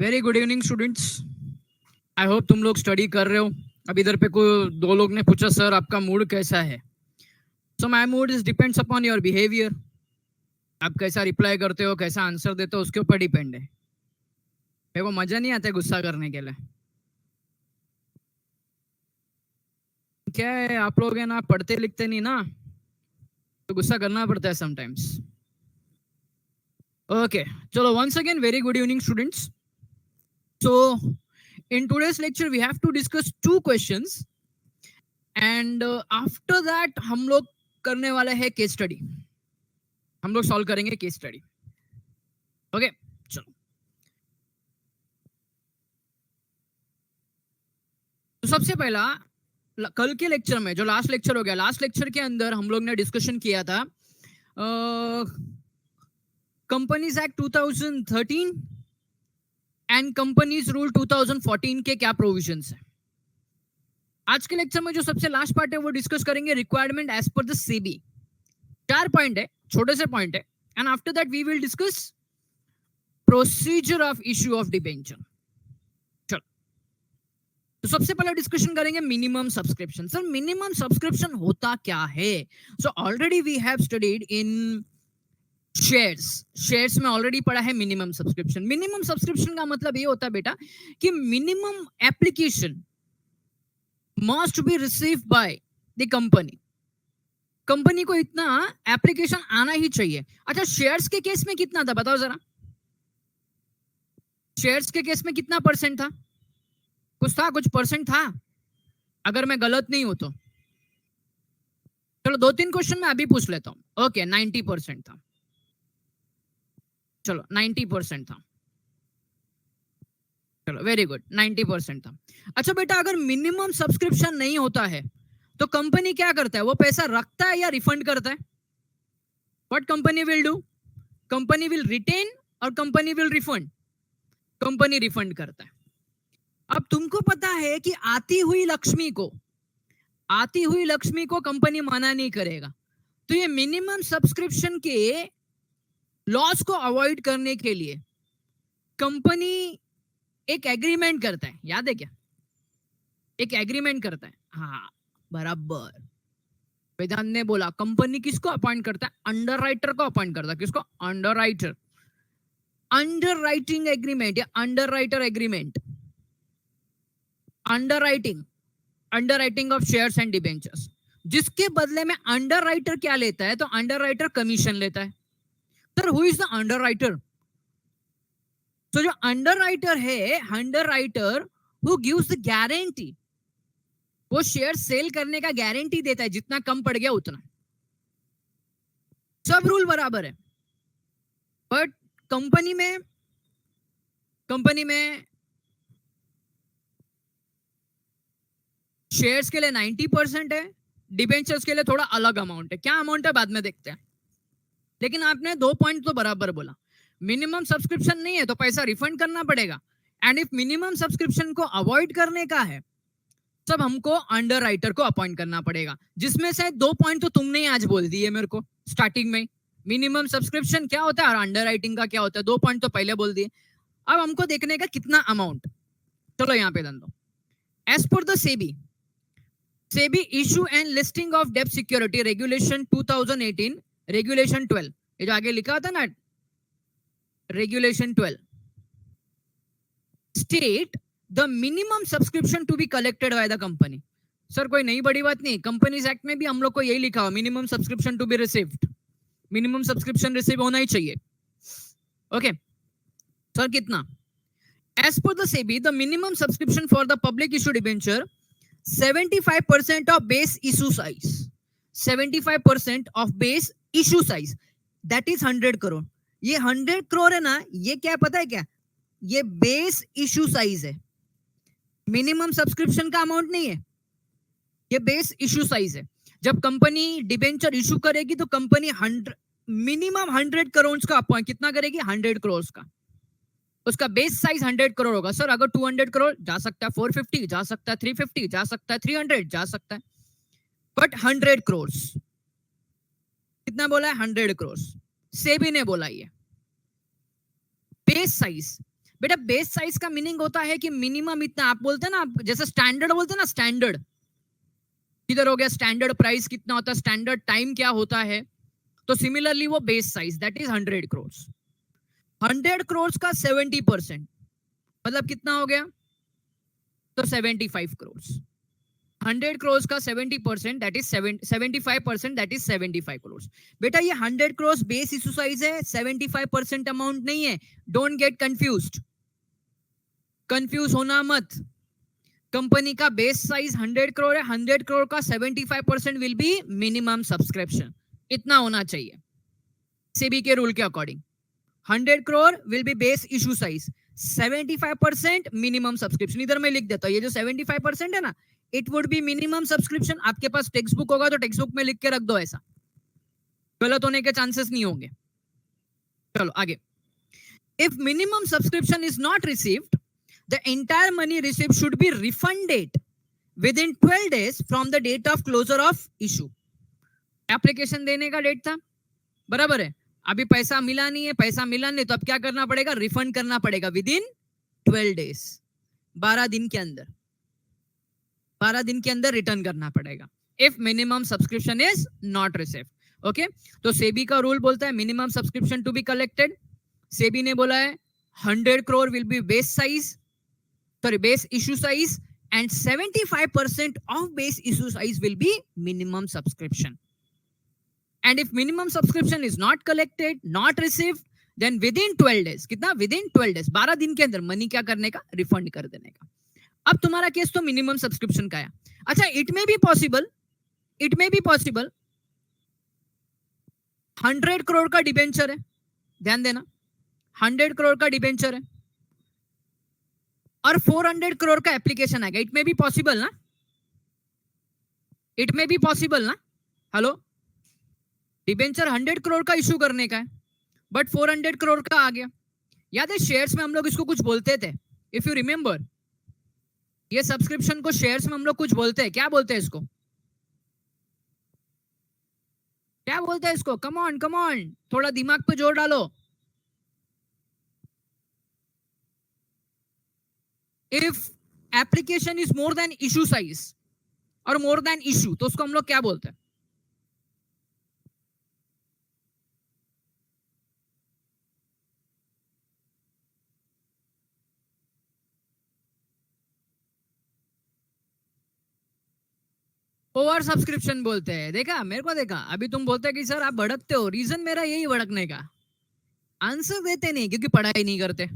Very good evening students. I hope तुम लोग study कर रहे हो। अब इधर पे कोई दो लोग ने पूछा सर आपका मूड कैसा है। So my mood is depends upon your behaviour. आप कैसा रिप्लाई करते हो, कैसा आंसर देते हो, उसके ऊपर डिपेंड है। मेरे को मजा नहीं आता है गुस्सा करने के लिए। क्या है, आप लोग है ना पढ़ते लिखते नहीं ना, तो गुस्सा करना पड़ता है समटाइम्स। ओके, चलो once again very good evening students. So in today's lecture we have to discuss two questions and after that हम लोग करने वाले हैं केस स्टडी। हम लोग सॉल्व करेंगे केस स्टडी। ओके चलो, तो सबसे पहला कल के लेक्चर में जो लास्ट लेक्चर हो गया, लास्ट लेक्चर के अंदर हम लोग ने डिस्कशन किया था companies act 2013 and companies rule 2014 के क्या प्रोविजंस है। आज के लेक्चर में जो सबसे लास्ट पार्ट है वो डिस्कस करेंगे requirement as per the SEBI. 4 point है, छोटे से पॉइंट है, and after that we will discuss procedure of issue of debenture. चलो, तो सबसे पहले डिस्कशन करेंगे minimum subscription. Sir minimum subscription होता क्या है? So already we have studied in shares में ऑलरेडी पढ़ा है मिनिमम सब्सक्रिप्शन। मिनिमम सब्सक्रिप्शन का मतलब ये होता है बेटा कि minimum application must be receive by the company. Company को इतना एप्लीकेशन आना ही चाहिए। अच्छा, शेयर्स के केस में कितना था बताओ जरा। शेयर्स के केस में कितना परसेंट था? कुछ था, कुछ परसेंट था, अगर मैं गलत नहीं हूं तो। चलो 2-3 क्वेश्चन मैं अभी पूछ लेता हूं। ओके 90% था। चलो 90% था। चलो वेरी गुड, 90% था। अच्छा बेटा, अगर मिनिमम सब्सक्रिप्शन नहीं होता है तो कंपनी क्या करता है? वो पैसा रखता है या रिफंड करता है? What company will do? Company will retain और company will refund. Company refund करता है। अब तुमको पता है कि आती हुई लक्ष्मी को कंपनी मना नहीं करेगा। तो ये मिनिमम सब्सक्रिप्शन के लॉस को अवॉइड करने के लिए कंपनी एक एग्रीमेंट करता है। याद है क्या? एक एग्रीमेंट करता है। हाँ बराबर, वेदांत ने बोला कंपनी किसको अपॉइंट करता है? अंडरराइटर को अपॉइंट करता है। किसको? अंडरराइटर। अंडरराइटिंग एग्रीमेंट या underwriter agreement. Underwriting of shares and debentures, जिसके बदले में अंडरराइटर क्या लेता है? तो अंडरराइटर कमीशन लेता है। Sir who is the underwriter? तो जो अंडरराइटर है, underwriter who gives the guarantee, वो शेयर सेल करने का गारंटी देता है, जितना कम पड़ गया उतना। सब रूल बराबर है, बट कंपनी में शेयर्स के लिए 90% है, डिबेंचर्स के लिए थोड़ा अलग अमाउंट है। क्या अमाउंट है बाद में देखते हैं। लेकिन आपने 2 पॉइंट तो बराबर बोला। मिनिमम सब्सक्रिप्शन नहीं है तो पैसा रिफंड करना पड़ेगा, एंड इफ मिनिमम सब्सक्रिप्शन को अवॉइड करने का है तब हमको अंडरराइटर को अपॉइंट करना पड़ेगा। जिसमें से 2 पॉइंट तो तुमने ही आज बोल दिए मेरे को स्टार्टिंग में। मिनिमम सब्सक्रिप्शन क्या होता है और अंडरराइटिंग का क्या होता है, 2 पॉइंट तो पहले बोल दिए। अब हमको देखने का कितना अमाउंट। चलो यहाँ पे दन दो। As per the SEBI issue and listing of डेब्ट सिक्योरिटी रेगुलेशन 2018 रेगुलेशन 12, ये जो आगे लिखा था ना regulation 12, state the minimum subscription to be collected by the company. Sir कोई नई बड़ी बात नहीं, कंपनीज एक्ट में भी हम लोग को यही लिखा हुआ, minimum subscription to be received. Minimum subscription receive होना ही चाहिए। ओके सर कितना? As per the SEBI the minimum subscription for the public issue debenture 75% of base issue size, 75% of base issue size, that is 100 crore. ये 100 करोड़ है ना, ये क्या पता है क्या? ये बेस इशू साइज है, मिनिमम सब्सक्रिप्शन का अमाउंट नहीं है। ये बेस इशू साइज है। जब कंपनी डिबेंचर इशू करेगी तो कंपनी मिनिमम 100 करोड़ का अपॉइंट कितना करेगी? 100 करोड़ का। उसका बेस साइज 100 करोड़ होगा। सर अगर 200 करोड़ जा सकता है, 450 जा सकता है, 350 जा सकता है, 300 जा सकता है, बट 100 करोड़ कितना बोला है? 100 करोड़ सेबी ने बोला। ये बेस साइज बेटा बेस साइज का मीनिंग होता है कि मिनिमम इतना, आप बोलते हैं ना, आप जैसे स्टैंडर्ड बोलते हैं ना, स्टैंडर्ड किधर हो गया, स्टैंडर्ड प्राइस कितना होता है, स्टैंडर्ड टाइम क्या होता है, तो सिमिलरली वो base size that is 100 crore. 100 crore का 70% मतलब कितना हो गया, तो 75 करोड़। 100 करोड़ का 70% that is 75% that is 75 crore. बेटा ये 100 करोड़ बेस इशू साइज है, 75% अमाउंट नहीं है। डोंट गेट कंफ्यूज्ड, कंफ्यूज होना मत। कंपनी का बेस साइज 100 करोड़ है, 100 करोड़ का 75% विल बी मिनिमम सब्सक्रिप्शन, इतना होना चाहिए सेबी के रूल के according. 100 crore will be base issue size, 75% minimum subscription. इधर मैं लिख देता हूं, ये जो 75% है ना, it would be minimum subscription. आपके पास टेक्स्ट बुक होगा तो टेक्स्ट बुक में लिख के रख दो, ऐसा गलत होने के चांसेस नहीं होंगे। चलो आगे। If minimum subscription is not received, the entire money received should be refunded within 12 days from the date of closure of issue. Application देने का डेट था, बराबर है, अभी पैसा मिला नहीं है, पैसा मिला नहीं तो अब क्या करना पड़ेगा, रिफंड करना पड़ेगा विद इन 12 डेज, 12 दिन के अंदर, 12 दिन के अंदर रिटर्न करना पड़ेगा if minimum subscription is not received. Okay, तो सेबी का रूल बोलता है minimum subscription to be collected. SEBI ने बोला है 100 crore will be base size, sorry, base issue size, and 75% of base issue size will be minimum subscription. And if minimum subscription is not collected, not received, then within 12 days, कितना, within 12 days, 12 दिन के अंदर money क्या करने का, refund कर देने का। अब तुम्हारा केस तो मिनिमम सब्सक्रिप्शन का है। अच्छा, इट में भी पॉसिबल 100 करोड़ का डिबेंचर है, ध्यान देना, 100 करोड़ का डिबेंचर है और 400 करोड़ का एप्लीकेशन आएगा। इट में भी पॉसिबल ना, इट में भी पॉसिबल ना, हेलो, डिबेंचर 100 करोड़ का इशू करने का है बट 400 करोड़ का आ गया। याद है शेयर्स में हम लोग इसको कुछ बोलते थे, इफ यू रिमेंबर, ये सब्सक्रिप्शन को शेयर्स में हम लोग कुछ बोलते हैं, क्या बोलते हैं इसको, क्या बोलते हैं इसको, कम ऑन थोड़ा दिमाग पे जोर डालो। If application is more than issue size और मोर देन इशू, तो उसको हम लोग क्या बोलते हैं, ओवर सब्सक्रिप्शन बोलते हैं। देखा, मेरे को देखा, अभी तुम बोलते हैं कि सर आप भड़कते हो, रीजन मेरा यही भड़कने का, आंसर देते नहीं क्योंकि पढ़ाई नहीं करते,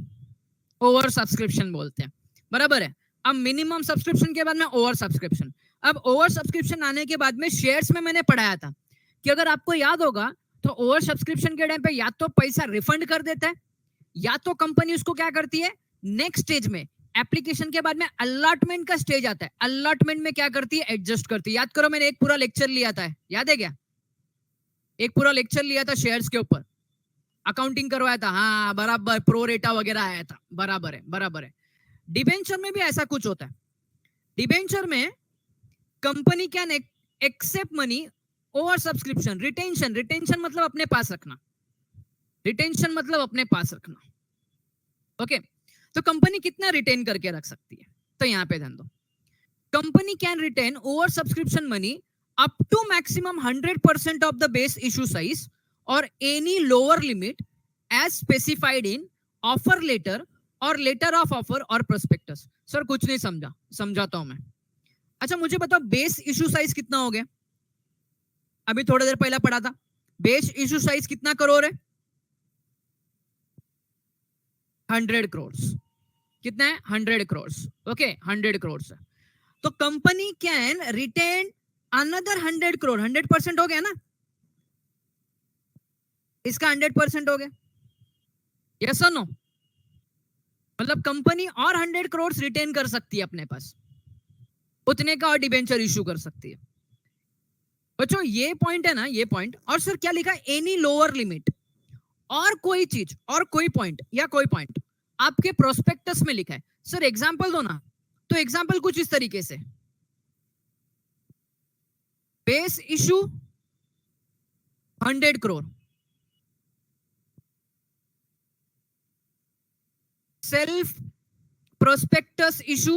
ओवर सब्सक्रिप्शन बोलते हैं, बराबर है। अब मिनिमम सब्सक्रिप्शन के बाद में ओवर सब्सक्रिप्शन, अब ओवर सब्सक्रिप्शन आने के बाद में शेयर्स में मैंने पढ़ाया था कि अगर आपको याद होगा तो ओवर सब्सक्रिप्शन के टाइम पे या तो पैसा रिफंड कर देता है या तो कंपनी उसको क्या करती है, नेक्स्ट स्टेज में एप्लीकेशन के बाद में अलॉटमेंट का स्टेज आता है, अलॉटमेंट में क्या करती है, एडजस्ट करती है। याद करो, मैंने एक पूरा लेक्चर लिया था, याद है क्या, एक पूरा लेक्चर लिया था शेयर्स के ऊपर, अकाउंटिंग करवाया था, हाँ बराबर, प्रो रेटा वगैरह आया था, बराबर है। डिबेंचर में भी ऐसा कुछ होता है। डिबेंचर में company can accept money over subscription, retention मतलब अपने पास रखना, रिटेंशन मतलब अपने पास रखना। ओके, तो कंपनी कितना रिटेन करके रख सकती है, तो यहां पे ध्यान दो, company can retain over subscription money up to maximum 100% of the base issue size और any lower limit as specified in offer letter और लेटर ऑफ ऑफर और प्रोस्पेक्टस। सर कुछ नहीं समझा, समझाता हूं मैं। अच्छा मुझे बताओ बेस इशू साइज कितना हो गया, अभी थोड़ी देर पहले पढ़ा था, बेस इशू साइज कितना करोड़ है, 100 करोड़। कितना है, 100 करोड़। ओके, 100 करोड़ है, तो company can retain another 100 crore, 100% हो गया ना, इसका 100% हो गया, यस और नो, मतलब कंपनी और 100 करोड़ रिटेन कर सकती है अपने पास, उतने का और डिबेंचर इशू कर सकती है। बच्चों ये पॉइंट है ना, ये पॉइंट, और सर क्या लिखा है, एनी लोअर लिमिट, और कोई चीज और कोई पॉइंट या कोई पॉइंट आपके प्रोस्पेक्टस में लिखा है। सर एग्जांपल दो ना, तो एग्जांपल कुछ इस तरीके से, base issue 100 crore, self prospectus issue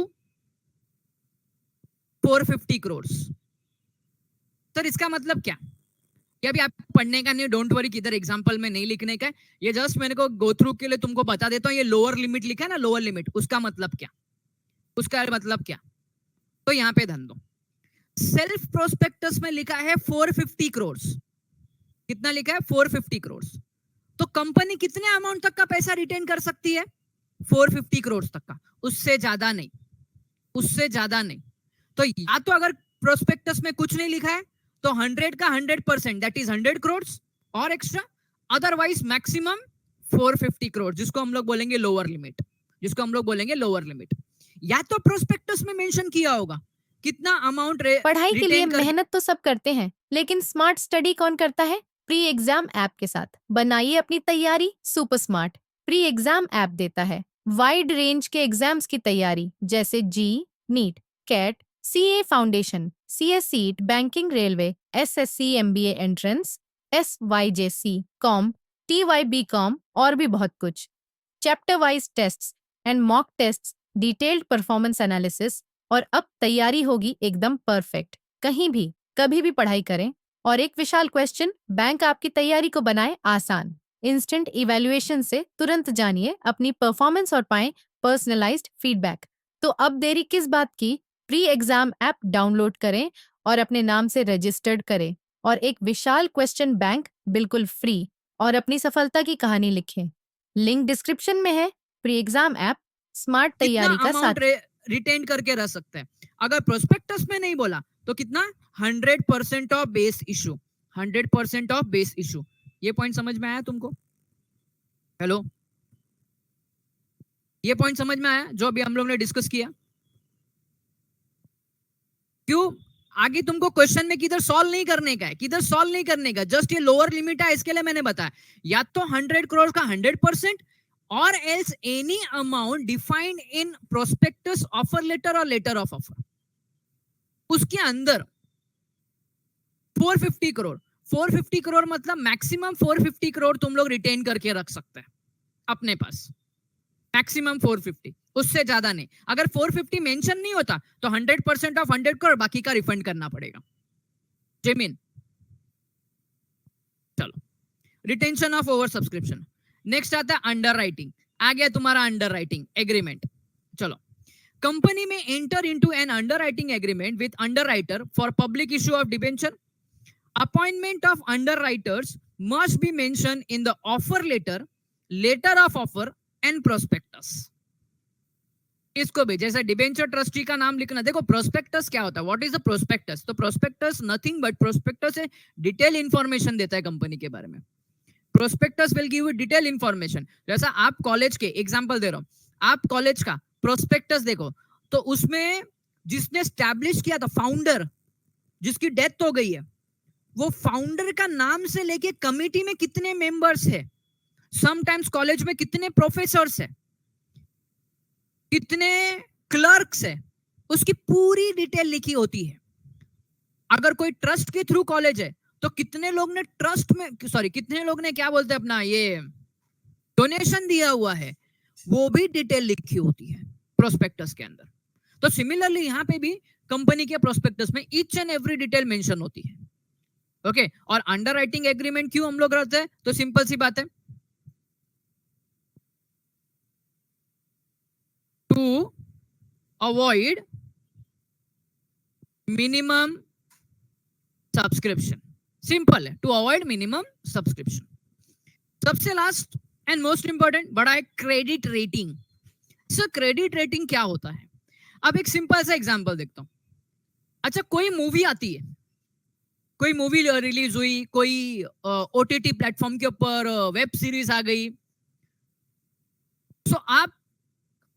450 crore. Sir इसका मतलब क्या? ये अभी आप पढ़ने का नहीं, डोंट वरी, किधर एग्जांपल में नहीं लिखने का है, ये जस्ट मैंने को गो थ्रू के लिए तुमको बता देता हूँ। ये लोअर लिमिट लिखा है ना, लोअर लिमिट, उसका मतलब क्या? उसका मतलब क्या? तो यहाँ पे ध्यान दो, सेल्फ प्रोस्पेक्टस में लिखा है 450 करोड़। कितना लिखा है? 450 करोड़। तो कंपनी कितने अमाउंट तक का पैसा रिटेन कर सकती है? 450 करोड़ तक का, उससे ज्यादा नहीं, उससे ज्यादा नहीं। तो या तो अगर प्रोस्पेक्टस में कुछ नहीं लिखा है तो 100 का 100%, दैट इज 100 करोड़ और एक्स्ट्रा, अदरवाइज मैक्सिमम 450 करोड़, जिसको हम लोग बोलेंगे लोअर लिमिट, जिसको हम लोग बोलेंगे लोअर लिमिट। या तो प्रोस्पेक्टस में मेंशन किया होगा कितना अमाउंट पढ़ाई के लिए मेहनत तो सब करते हैं, लेकिन स्मार्ट स्टडी कौन करता है? प्री एग्जाम ऐप के साथ बनाइए अपनी तैयारी super smart. Pre exam app देता है वाइड रेंज के एग्जाम्स की तैयारी, जैसे JEE, NEET, CAT, CA foundation, CSEET, banking, railway, SSC, MBA entrance, SYJC, com, TYBCom और भी बहुत कुछ। Chapter wise tests and mock tests, detailed performance analysis, और अब तैयारी होगी एकदम परफेक्ट। कहीं भी कभी भी पढ़ाई करें। और एक विशाल क्वेश्चन बैंक आपकी तैयारी को बनाए आसान। इंस्टेंट इवैल्यूएशन से तुरंत जानिए अपनी परफॉर्मेंस और पाएं पर्सनलाइज्ड फीडबैक। तो अब देरी किस बात की? प्री एग्जाम ऐप डाउनलोड करें और अपने नाम से रजिस्टर्ड करें और एक विशाल क्वेश्चन बैंक बिल्कुल फ्री, और अपनी सफलता की कहानी लिखें। लिंक डिस्क्रिप्शन में है। प्री एग्जाम ऐप स्मार्ट तैयारी का साथ। रिटेन करके रख सकते हैं। अगर प्रोस्पेक्टस में नहीं बोला तो कितना? 100% of base issue, 100% of base issue. ये पॉइंट समझ में आया तुमको? हेलो, ये पॉइंट समझ में आया जो अभी हम लोग ने डिस्कस किया? क्यों? आगे तुमको क्वेश्चन में किधर सॉल्व नहीं करने का है, किधर सॉल्व नहीं करने का, जस्ट ये लोअर लिमिट है, इसके लिए मैंने बताया या तो 100 करोड़ का 100% और else any amount defined in prospectus, offer letter और लेटर ऑफ ऑफर, उसके अंदर 450 करोड़। 450 करोड़ मतलब मैक्सिमम 450 करोड़ तुम लोग रिटेन करके रख सकते हैं अपने पास, मैक्सिमम 450, उससे ज्यादा नहीं। अगर 450 मेंशन नहीं होता तो 100% ऑफ 100 करोड़ बाकी का रिफंड करना पड़ेगा। जमीन, चलो, retention of over subscription. Next आता है अंडर राइटिंग। आ गया तुम्हारा अंडर राइटिंग एग्रीमेंट। चलो, कंपनी में enter into an underwriting agreement with underwriter for public issue of debenture. Appointment of underwriters must be mention in the offer letter, letter of offer and prospectus. इसको भी जैसे debenture trustee का नाम लिखना। देखो prospectus क्या होता है, व्हाट इज द प्रोस्पेक्टस? तो प्रोस्पेक्टस नथिंग बट, प्रोस्पेक्टस है डिटेल इंफॉर्मेशन देता है कंपनी के बारे में। Prospectus will give you detail information. जैसा आप कॉलेज के एग्जांपल दे रहा हूं, आप कॉलेज का प्रोस्पेक्टस देखो तो उसमें जिसने स्टैब्लिश किया था, फाउंडर जिसकी डेथ हो गई है, वो फाउंडर का नाम से लेके कमिटी में कितने मेंबर्स है, समटाइम्स कॉलेज में कितने प्रोफेसर्स है, कितने क्लर्क्स है, उसकी पूरी डिटेल लिखी होती है। अगर कोई ट्रस्ट के थ्रू कॉलेज है तो कितने लोग ने ट्रस्ट में, सॉरी, कितने लोग ने क्या बोलते हैं अपना ये डोनेशन दिया हुआ है, वो भी डिटेल लिखी होती है प्रोस्पेक्टस के अंदर। तो सिमिलरली यहां पे भी कंपनी के प्रोस्पेक्टस में each and every detail mention होती है। ओके, और अंडर राइटिंग एग्रीमेंट क्यों हम लोग रखते हैं? तो सिंपल सी बात है, to avoid minimum subscription. Simple है, टू अवॉइड मिनिमम सब्सक्रिप्शन। सबसे लास्ट एंड मोस्ट इंपॉर्टेंट बड़ा है credit rating. Sir credit rating क्या होता है? अब एक सिंपल सा एग्जांपल देखता हूं। अच्छा, कोई मूवी आती है, कोई मूवी रिलीज हुई, कोई ओटीटी प्लेटफॉर्म के ऊपर वेब सीरीज आ गई, तो आप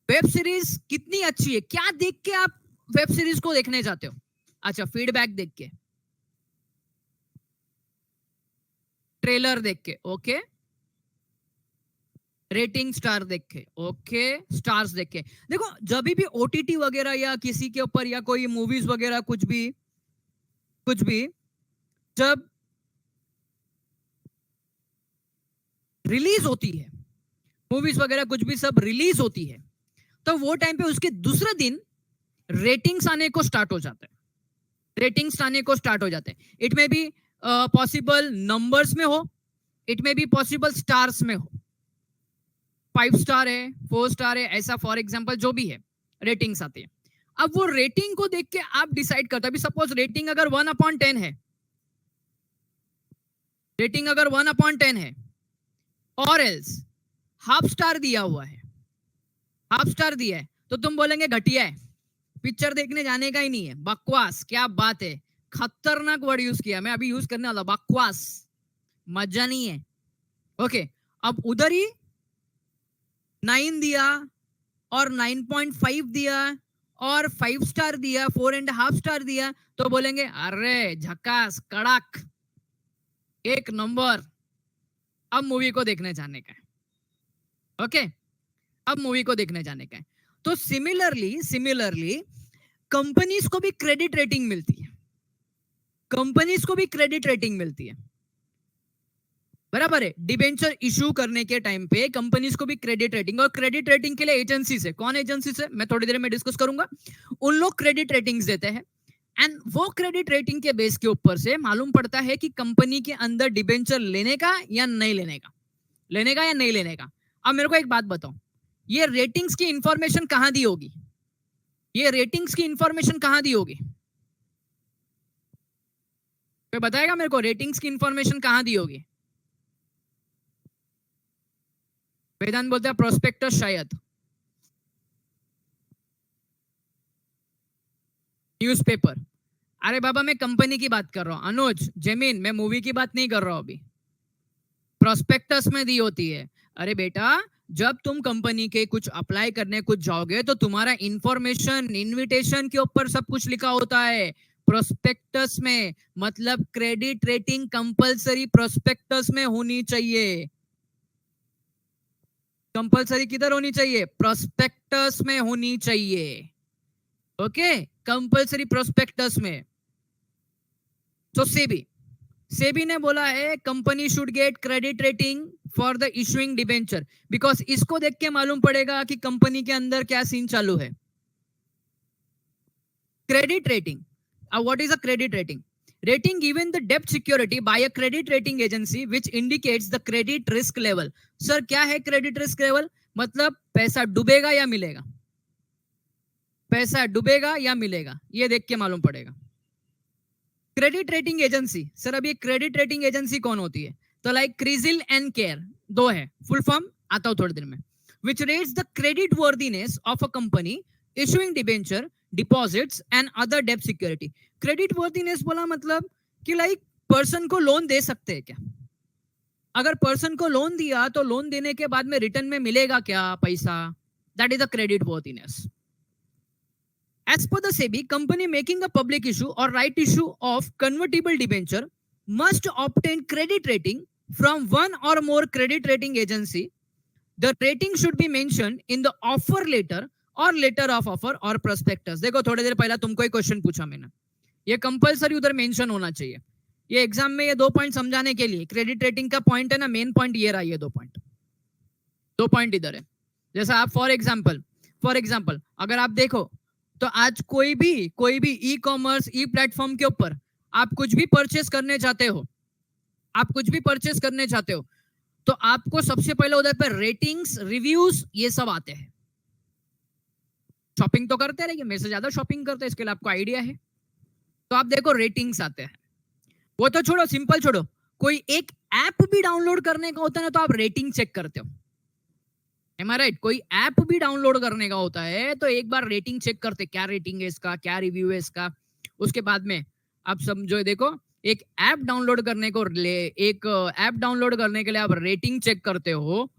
वेब सीरीज कितनी अच्छी है, क्या देख के आप वेब सीरीज को देखने जाते हो? अच्छा, फीडबैक देख के, ट्रेलर देख के, ओके, रेटिंग स्टार देख के, ओके, स्टार्स देख के। देखो जब भी ओटीटी वगैरह या किसी के ऊपर या कोई मूवीज वगैरह कुछ भी जब रिलीज होती है, मूवीज वगैरह कुछ भी सब रिलीज होती है, तो वो टाइम पे उसके दूसरे दिन रेटिंग्स आने को स्टार्ट हो जाते हैं, रेटिंग्स आने को स्टार्ट हो जाते हैं. इट में भी पॉसिबल नंबर्स में हो, इट में भी पॉसिबल स्टार्स में हो. 5 स्टार है, 4 स्टार है, ऐसा फॉर एग्जांपल जो भी है रेटिंग्स आती है. अब वो रेटिंग को देख के आप डिसाइड करते हैं. अभी सपोज रेटिंग अगर 1/10 है, रेटिंग अगर 1/10 है और एल्स हाफ स्टार दिया हुआ है, हाफ स्टार दिया है, तो तुम बोलेंगे घटिया है, पिक्चर देखने जाने का ही नहीं है, बकवास, क्या बात है, खतरनाक वर्ड यूज किया, मैं अभी यूज करने वाला, बकवास, मजा नहीं है. ओके, अब उधर ही 9 दिया और 9.5 दिया और 5 स्टार दिया, 4.5 स्टार दिया, तो बोलेंगे अरे झकास, कड़क, एक नंबर, अब मूवी को देखने जाने का है. ओके, अब मूवी को देखने जाने का है. तो सिमिलरली कंपनीज को भी क्रेडिट रेटिंग मिलती है, कंपनीज को भी क्रेडिट रेटिंग मिलती है, बराबर है. डिबेंचर इशू करने के टाइम पे कंपनीज को भी क्रेडिट रेटिंग, और क्रेडिट रेटिंग के लिए एजेंसीज है. कौन एजेंसीज है मैं थोड़ी देर में डिस्कस करूंगा. उन लोग क्रेडिट रेटिंग्स देते हैं, एंड वो क्रेडिट रेटिंग के बेस के ऊपर से मालूम पड़ता है कि कंपनी के अंदर डिबेंचर लेने का या नहीं लेने का, लेने का या नहीं लेने का. अब मेरे को एक बात बताओ, ये रेटिंग्स की इंफॉर्मेशन कहां दी होगी, ये रेटिंग्स की इंफॉर्मेशन कहां दी होगी, कोई बताएगा मेरे को, रेटिंग्स की इंफॉर्मेशन कहां दी होगी. वेदांत बोलता है प्रोस्पेक्टस, शायद न्यूज़पेपर. अरे बाबा मैं कंपनी की बात कर रहा हूं, अनुज, जमीन, मैं मूवी की बात नहीं कर रहा हूं अभी. प्रोस्पेक्टस में दी होती है. अरे बेटा, जब तुम कंपनी के कुछ अप्लाई करने कुछ जाओगे तो तुम्हारा इंफॉर्मेशन इनविटेशन के ऊपर सब कुछ लिखा होता है प्रोस्पेक्टस में. मतलब क्रेडिट रेटिंग कंपलसरी प्रोस्पेक्टस में होनी चाहिए. कंपलसरी किधर होनी चाहिए, प्रोस्पेक्टस में होनी चाहिए. ओके, कंपलसरी प्रोस्पेक्टस में. तो सेबी ने बोला है company should get credit rating for the issuing debenture, because इसको देख के मालूम पड़ेगा कि कंपनी के अंदर क्या सीन चालू है. Credit rating, what is a credit rating? Rating given the debt security by a credit rating agency which indicates the credit risk level. Sir क्या है credit risk level? मतलब पैसा डूबेगा या मिलेगा, पैसा डूबेगा या मिलेगा, ये देख के मालूम पड़ेगा. क्रेडिट रेटिंग एजेंसी, सर अभी क्रेडिट रेटिंग एजेंसी कौन होती है? तो लाइक क्रिजिल एंड केयर, दो है, फुल फॉर्म आता हूं थोड़ी देर में. Which rates the credit worthiness of a company issuing debenture, deposits and other डेब्ट सिक्योरिटी. क्रेडिट वर्दीनेस बोला मतलब कि लाइक पर्सन को लोन दे सकते हैं क्या, अगर पर्सन को लोन दिया तो लोन देने के बाद में रिटर्न में मिलेगा क्या पैसा, that is a credit worthiness. As per the SEBI, company making a public issue or right issue of convertible debenture must obtain credit rating from one or more credit rating agency. The rating should be mentioned in the offer letter or letter of offer or prospectus. देखो थोड़ी देर पहला तुमको एक question पूछा मैंने, ये compulsory उधर mention होना चाहिए. ये एग्जाम में ये 2 पॉइंट समझाने के लिए, क्रेडिट रेटिंग का पॉइंट है ना, मेन पॉइंट ये रहा, ये 2 पॉइंट इधर है. जैसा आप फॉर एग्जाम्पल अगर आप देखो तो आज कोई भी ई कॉमर्स ई प्लेटफॉर्म के ऊपर आप कुछ भी परचेस करने चाहते हो, तो आपको सबसे पहले उधर पर रेटिंग्स, रिव्यूज, ये सब आते हैं. शॉपिंग तो करते रहिए, मेरे से ज्यादा शॉपिंग करते हैं, इसके लिए आपको आइडिया है. तो आप देखो रेटिंग्स आते हैं. वो तो छोड़ो, सिंपल छोड़ो, कोई एक ऐप भी डाउनलोड करने का होता है ना तो आप रेटिंग चेक करते हो. Am I right? कोई ऐप भी डाउनलोड करने का होता है तो एक बार रेटिंग चेक करते, क्या रेटिंग है इसका, क्या रिव्यू है इसका. उसके बाद में आप समझो, देखो एक ऐप डाउनलोड करने के लिए आप रेटिंग चेक करते हो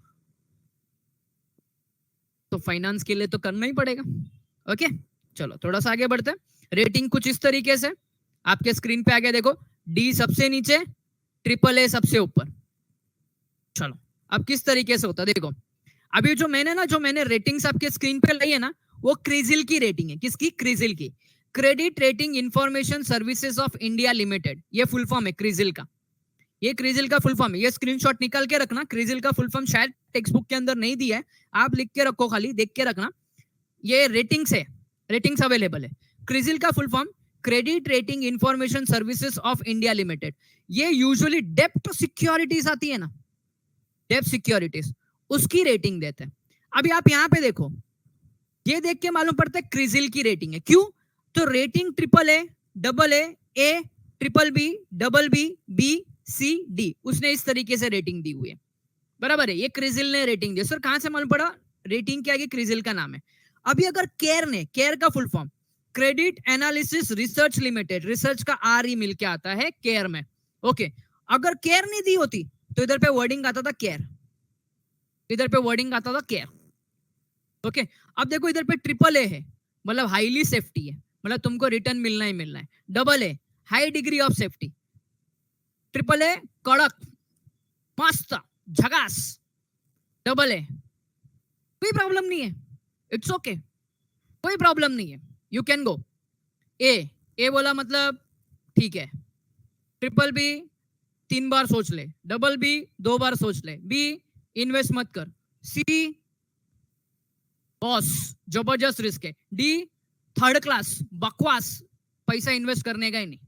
तो फाइनेंस के लिए तो करना ही पड़ेगा. ओके, चलो थोड़ा सा आगे बढ़ते हैं. रेटिंग कुछ इस तरीके से आपके स्क्रीन पे आ गया, देखो डी सबसे नीचे, AAA सबसे ऊपर. चलो अब किस तरीके से होता है देखो. अभी जो मैंने रेटिंग्स आपके स्क्रीन पे लाई है ना, वो क्रिजिल की रेटिंग है. किसकी? क्रिजिल की. Credit rating information services of India limited, ये फुल फॉर्म है क्रिजिल का. ये क्रिजिल का फुल फॉर्म है, ये स्क्रीनशॉट निकाल के रखना। क्रिजिल का फुल फॉर्म शायद टेक्स्ट बुक के अंदर नहीं दिया है, आप लिख के रखो, खाली देख के रखना। ये रेटिंग्स है, रेटिंग्स अवेलेबल है। क्रिजिल का full form credit rating information services of India limited. ये यूजुअली डेप्ट सिक्योरिटीज आती है ना, डेप्ट सिक्योरिटीज, उसकी रेटिंग देते हैं। अभी आप यहाँ पे देखो, ये देख के मालूम पड़ता है क्रिजिल की रेटिंग है। क्यों? तो rating triple A, double A, triple B, double B, B, C, D, उसने इस तरीके से रेटिंग दी हुई है, बराबर है। ये क्रिजिल ने रेटिंग दी। सर कहां से मालूम पड़ा? रेटिंग के आगे क्रिजिल का नाम है। अभी अगर केयर ने, केयर का full form credit analysis research limited, research का आर ही मिलके आता है केयर में, ओके। अगर केयर नहीं दी होती तो इधर पे वर्डिंग आता था केयर, इधर पे वर्डिंग आता था केयर, ओके। अब देखो इधर पे ट्रिपल ए है, मतलब हाईली सेफ्टी है, मतलब तुमको रिटर्न मिलना ही मिलना है। Double A high degree of safety, triple A कड़क, मस्त, झगास, डबल ए कोई प्रॉब्लम नहीं है, इट्स ओके, कोई प्रॉब्लम नहीं है, यू कैन गो। ए बोला मतलब ठीक है, ट्रिपल बी 3 बार सोच ले, डबल बी 2 बार सोच ले, बी इन्वेस्ट मत कर, सी बॉस जबरदस्त रिस्क है, डी थर्ड क्लास बकवास, पैसा इन्वेस्ट करने का ही नहीं।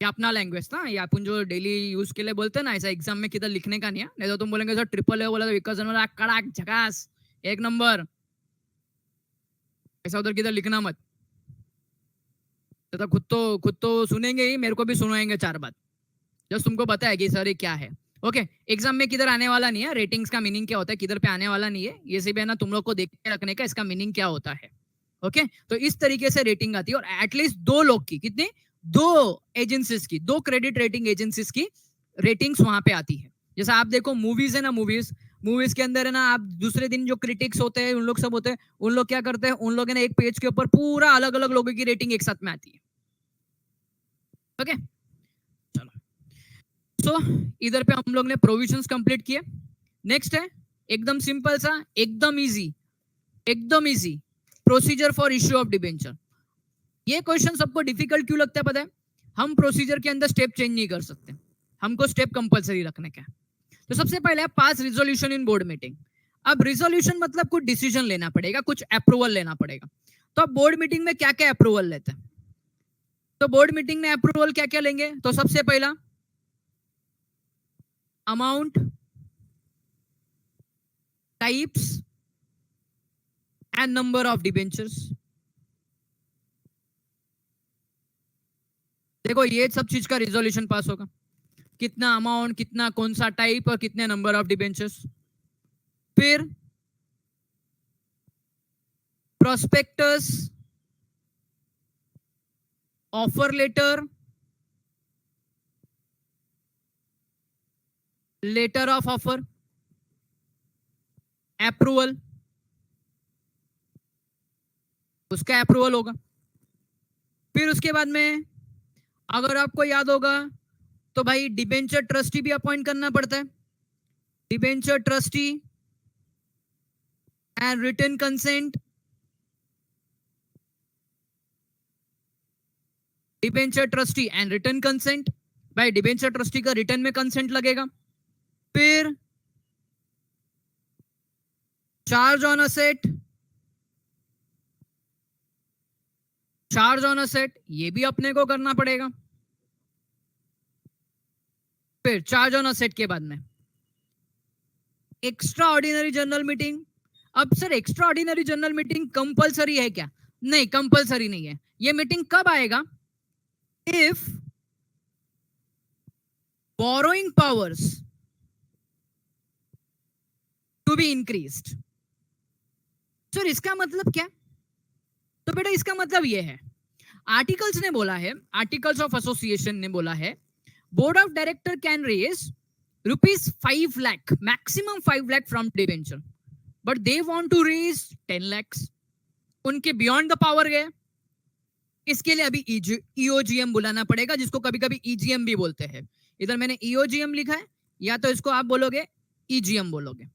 ये अपना लैंग्वेज था, ये अपन जो डेली यूज के लिए बोलते हैं ना, ऐसा एग्जाम में किधर लिखने का नहीं है। नहीं तो तुम बोलेंगे सर ट्रिपल ए बोला तो विकास बोला कड़ाक झकास एक नंबर, ऐसा उधर किधर लिखना मत। तो खुद तो सुनेंगे ही, मेरे को भी सुनाएंगे 4 बात, जब तुमको पता है कि सर ये क्या है, ओके। एग्जाम में किधर आने वाला नहीं है, रेटिंग्स का मीनिंग क्या होता है किधर पे आने वाला नहीं है, ये सिर्फ है ना तुम लोग को देख के रखने का इसका मीनिंग क्या होता है, ओके। तो इस तरीके से रेटिंग आती है, और एटलीस्ट 2 लोग की, कितनी, 2 एजेंसीज की, 2 क्रेडिट रेटिंग एजेंसीज की रेटिंग्स वहां पे आती है। जैसा आप देखो मूवीज है ना, मूवीज के अंदर है ना, आप दूसरे दिन जो क्रिटिक्स होते हैं उन लोग सब होते हैं, उन लोग क्या करते हैं, उन लोग ने एक पेज के ऊपर पूरा अलग अलग लोगों की रेटिंग एक साथ में आती है, ओके। चलो, सो इधर पे हम लोग ने प्रोविजंस कंप्लीट किए। नेक्स्ट है एकदम सिंपल सा, एकदम easy procedure for issue of debenture. ये क्वेश्चन सबको डिफिकल्ट क्यों लगता है पता है? हम प्रोसीजर के अंदर स्टेप चेंज नहीं कर सकते, हमको स्टेप कंपलसरी रखने का है। तो सबसे पहले है पास रिजोल्यूशन इन बोर्ड मीटिंग। अब रिजोल्यूशन मतलब कुछ डिसीजन लेना पड़ेगा, कुछ अप्रूवल लेना पड़ेगा। तो अब बोर्ड मीटिंग में क्या क्या अप्रूवल लेते हैं? तो बोर्ड मीटिंग में अप्रूवल क्या क्या लेंगे? तो सबसे पहला amount, types and number of debentures. देखो ये सब चीज का रिजोल्यूशन पास होगा, कितना अमाउंट, कितना कौन सा टाइप और कितने नंबर ऑफ डिबेंचर्स। फिर prospectus, offer letter, letter of offer, approval, उसका अप्रूवल होगा। फिर उसके बाद में अगर आपको याद होगा तो भाई डिबेंचर ट्रस्टी भी अपॉइंट करना पड़ता है, debenture trustee and written consent, debenture trustee and written consent, भाई डिबेंचर ट्रस्टी का रिटर्न में कंसेंट लगेगा। फिर charge on asset, charge on asset ये भी अपने को करना पड़ेगा। फिर चार्ज ऑन असेट के बाद में एक्स्ट्रा ऑर्डिनरी जनरल मीटिंग। अब sir extra ordinary general meeting compulsory है क्या? नहीं, कंपलसरी नहीं है। ये मीटिंग कब आएगा? If borrowing powers to be increased. Sir इसका मतलब क्या? तो बेटा इसका मतलब ये है, आर्टिकल्स ने बोला है, आर्टिकल्स ऑफ एसोसिएशन ने बोला है, board of director can raise ₹5 lakh, maximum 5 lakh from debenture, but they want to raise 10 lakhs। उनके बियॉन्ड द पावर गए, इसके लिए अभी ईओजीएम बुलाना पड़ेगा, जिसको कभी कभी ईजीएम भी बोलते हैं। इधर मैंने ईओजीएम लिखा है, या तो इसको आप बोलोगे ईजीएम बोलोगे।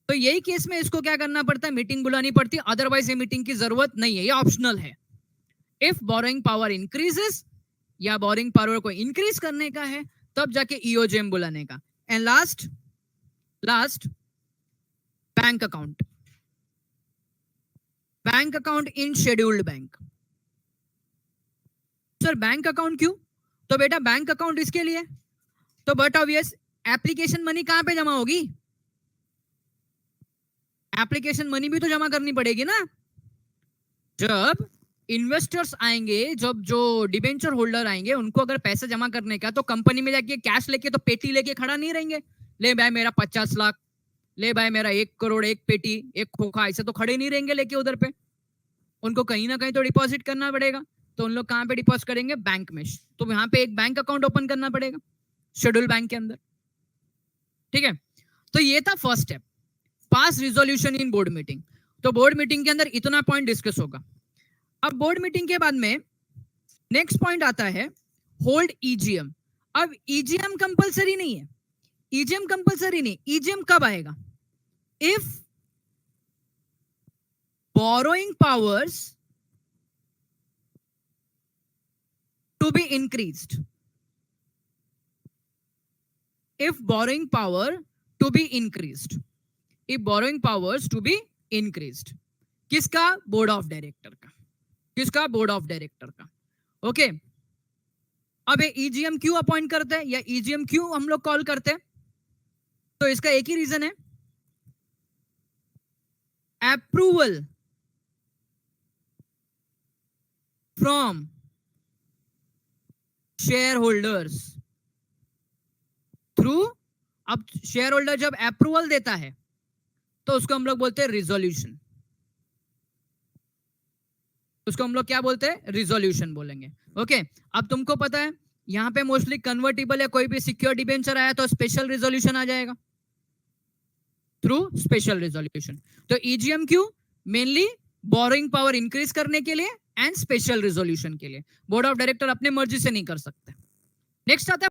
तो यही केस में इसको क्या करना पड़ता है, मीटिंग बुलानी पड़ती है, अदरवाइज ये मीटिंग की जरूरत नहीं है, ये ऑप्शनल है। इफ बोरोइंग पावर इंक्रीजेस या बोरिंग पावर को इंक्रीज करने का है, तब जाके ईओजेम बुलाने का। And last bank account, bank account in scheduled bank. Sir bank account क्यों? तो बेटा बैंक अकाउंट इसके लिए, तो बट ऑब्वियस एप्लीकेशन मनी कहां पे जमा होगी? एप्लीकेशन मनी भी तो जमा करनी पड़ेगी ना। जब इन्वेस्टर्स आएंगे, जब जो डिबेंचर होल्डर आएंगे, उनको अगर पैसा जमा करने का, तो कंपनी में जाके कैश लेके तो पेटी लेके खड़ा नहीं रहेंगे, ले भाई मेरा 50 लाख, ले भाई मेरा 1 करोड़, एक पेटी, एक खोखा, ऐसे तो खड़े नहीं रहेंगे लेके उधर पे। उनको कहीं ना कहीं तो डिपॉजिट करना पड़ेगा। तो उन लोग कहां पे डिपॉजिट करेंगे? बैंक में। तो वहां पे एक बैंक अकाउंट ओपन करना पड़ेगा शेड्यूल बैंक के अंदर। ठीक है, तो ये था first step, pass resolution in board meeting. तो बोर्ड मीटिंग के अंदर इतना पॉइंट डिस्कस होगा। अब बोर्ड मीटिंग के बाद में नेक्स्ट पॉइंट आता है होल्ड ईजीएम। अब ईजीएम कंपलसरी नहीं है, ईजीएम कंपलसरी नहीं। ईजीएम कब आएगा? If borrowing powers to be increased, if borrowing power to be increased, if borrowing powers to be increased। किसका? बोर्ड ऑफ डायरेक्टर का। किसका? बोर्ड ऑफ डायरेक्टर का। ओके, अब ये ईजीएम क्यों अपॉइंट करते हैं या ईजीएम क्यों हम लोग कॉल करते हैं? तो इसका एक ही रीजन है, approval from share holders through. अब शेयर होल्डर जब अप्रूवल देता है तो उसको हम लोग बोलते हैं रिजोल्यूशन। उसको हम लोग क्या बोलते हैं? रिजोल्यूशन बोलेंगे। ओके, अब तुमको पता है यहां पे मोस्टली कन्वर्टिबल या कोई भी सिक्योर डिबेंचर आया तो स्पेशल रिजोल्यूशन आ जाएगा, थ्रू स्पेशल रिजोल्यूशन। तो ईजीएम क्यों? मेनली बोरोइंग पावर इंक्रीज करने के लिए एंड स्पेशल रिजोल्यूशन के लिए। बोर्ड ऑफ डायरेक्टर अपने मर्जी से नहीं कर सकते। नेक्स्ट आता है